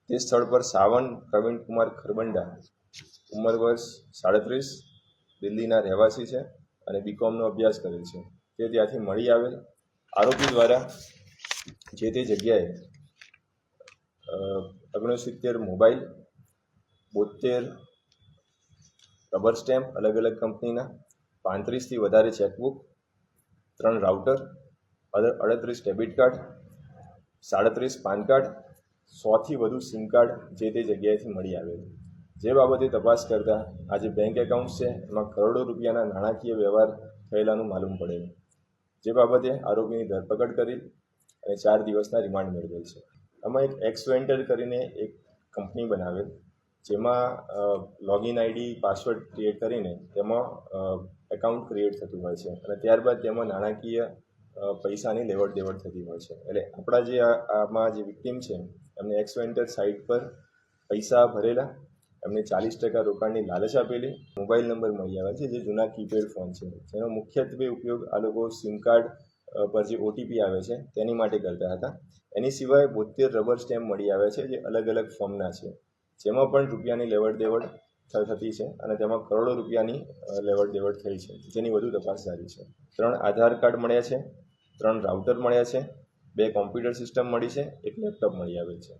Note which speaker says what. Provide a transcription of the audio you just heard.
Speaker 1: તે સ્થળ પર સાવન પ્રવીણકુમાર ખરબંડા, ઉંમર વર્ષ 37, દિલ્હીના રહેવાસી છે અને બીકોમનો અભ્યાસ કરેલ છે. તે ત્યાંથી મળી આવેલ આરોપી દ્વારા જે તે જગ્યાએ 69 મોબાઈલ, 72 રબર સ્ટેમ્પ અલગ અલગ કંપનીના, 35થી વધારે chequebook, 3 router, 38 debit card, 37 PAN card, 100થી વધુ સિમ કાર્ડ જે તે જગ્યાએથી મળી આવેલ. જે બાબતે તપાસ કરતા આ જે બેંક એકાઉન્ટ છે એમાં કરોડો રૂપિયાના નાણાકીય વ્યવહાર થયેલાનું માલુમ પડેલ. જે બાબતે આરોપીની ધરપકડ કરી અને 4 દિવસના રિમાન્ડ મેળવેલ છે. આમાં એક એક્સવેન્ટર કરીને એક કંપની બનાવેલ, જેમાં લોગિન આઈડી પાસવર્ડ ક્રિએટ કરીને તેમાં એકાઉન્ટ ક્રિએટ થતું હોય છે અને ત્યારબાદ તેમાં નાણાકીય પૈસાની લેવડ દેવડ થતી હોય છે. એટલે આપણા જે આમાં જે વિક્ટીમ છે એમને એક્સવેન્ટર સાઇટ પર પૈસા ભરેલા, એમને 40% રોકાણની લાલચ આપેલી, મોબાઈલ નંબર મળી આવ્યા છે જે જૂના કીપેડ ફોન છે, જેનો મુખ્યત્વે ઉપયોગ આ લોકો સિમ કાર્ડ પર જે ઓટીપી આવે છે તેની માટે કરતા હતા. એની સિવાય 72 રબર સ્ટેમ્પ મળી આવ્યા છે જે અલગ અલગ ફોર્મના છે, જેમાં પણ રૂપિયાની લેવડ દેવડ થતી છે અને તેમાં કરોડો રૂપિયાની લેવડ દેવડ થઈ છે, જેની વધુ તપાસ જારી છે. 3 આધાર કાર્ડ મળ્યા છે, 3 રાઉટર મળ્યા છે, 2 કોમ્પ્યુટર સિસ્ટમ મળી છે, 1 લેપટોપ મળી આવેલ છે.